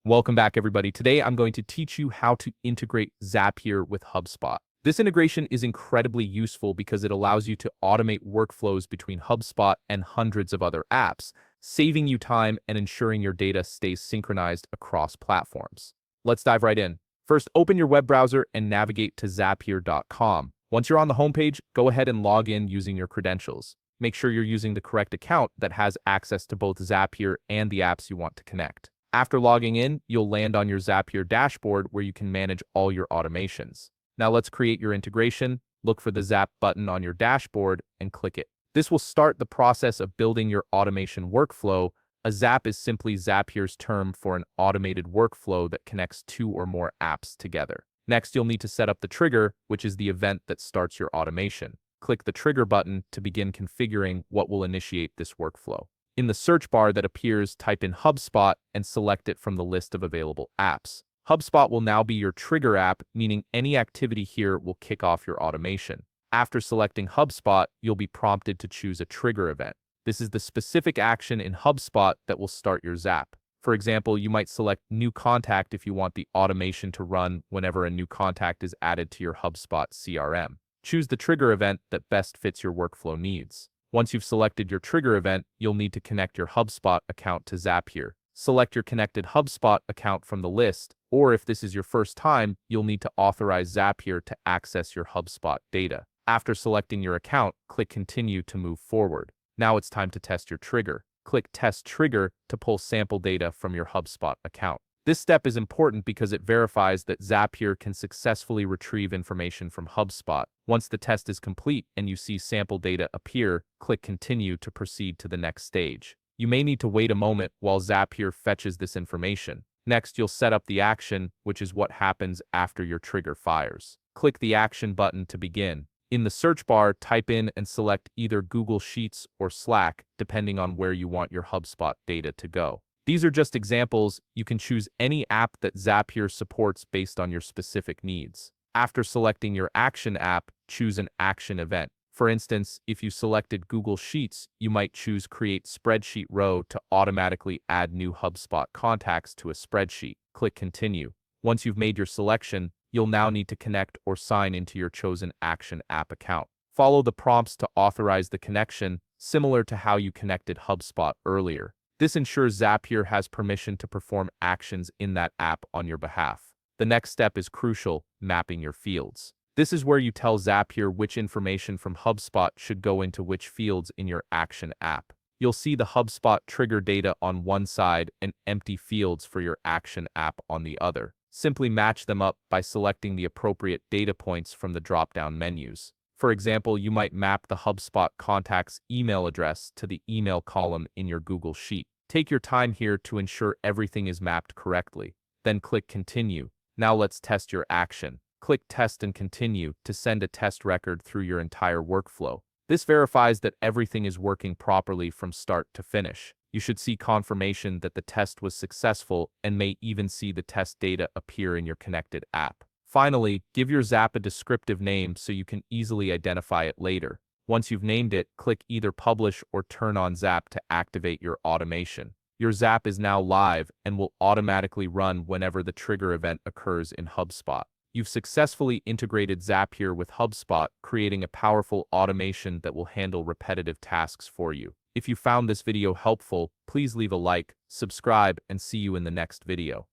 Welcome back, everybody. Today, I'm going to teach you how to integrate Zapier with HubSpot. This integration is incredibly useful because it allows you to automate workflows between HubSpot and hundreds of other apps, saving you time and ensuring your data stays synchronized across platforms. Let's dive right in. First, open your web browser and navigate to Zapier.com. Once you're on the homepage, go ahead and log in using your credentials. Make sure you're using the correct account that has access to both Zapier and the apps you want to connect. After logging in, you'll land on your Zapier dashboard where you can manage all your automations. Now let's create your integration. Look for the Zap button on your dashboard and click it. This will start the process of building your automation workflow. A Zap is simply Zapier's term for an automated workflow that connects two or more apps together. Next, you'll need to set up the trigger, which is the event that starts your automation. Click the trigger button to begin configuring what will initiate this workflow. In the search bar that appears, type in HubSpot and select it from the list of available apps. HubSpot will now be your trigger app, meaning any activity here will kick off your automation. After selecting HubSpot, you'll be prompted to choose a trigger event. This is the specific action in HubSpot that will start your Zap. For example, you might select New Contact if you want the automation to run whenever a new contact is added to your HubSpot CRM. Choose the trigger event that best fits your workflow needs. Once you've selected your trigger event, you'll need to connect your HubSpot account to Zapier. Select your connected HubSpot account from the list, or if this is your first time, you'll need to authorize Zapier to access your HubSpot data. After selecting your account, click Continue to move forward. Now it's time to test your trigger. Click Test Trigger to pull sample data from your HubSpot account. This step is important because it verifies that Zapier can successfully retrieve information from HubSpot. Once the test is complete and you see sample data appear, click Continue to proceed to the next stage. You may need to wait a moment while Zapier fetches this information. Next, you'll set up the action, which is what happens after your trigger fires. Click the Action button to begin. In the search bar, type in and select either Google Sheets or Slack, depending on where you want your HubSpot data to go. These are just examples. You can choose any app that Zapier supports based on your specific needs. After selecting your action app, choose an action event. For instance, if you selected Google Sheets, you might choose Create Spreadsheet Row to automatically add new HubSpot contacts to a spreadsheet. Click Continue. Once you've made your selection, you'll now need to connect or sign into your chosen action app account. Follow the prompts to authorize the connection, similar to how you connected HubSpot earlier. This ensures Zapier has permission to perform actions in that app on your behalf. The next step is crucial: mapping your fields. This is where you tell Zapier which information from HubSpot should go into which fields in your action app. You'll see the HubSpot trigger data on one side and empty fields for your action app on the other. Simply match them up by selecting the appropriate data points from the drop-down menus. For example, you might map the HubSpot contact's email address to the email column in your Google Sheet. Take your time here to ensure everything is mapped correctly. Then click Continue. Now let's test your action. Click Test and Continue to send a test record through your entire workflow. This verifies that everything is working properly from start to finish. You should see confirmation that the test was successful and may even see the test data appear in your connected app. Finally, give your Zap a descriptive name so you can easily identify it later. Once you've named it, click either Publish or Turn on Zap to activate your automation. Your Zap is now live and will automatically run whenever the trigger event occurs in HubSpot. You've successfully integrated Zapier with HubSpot, creating a powerful automation that will handle repetitive tasks for you. If you found this video helpful, please leave a like, subscribe, and see you in the next video.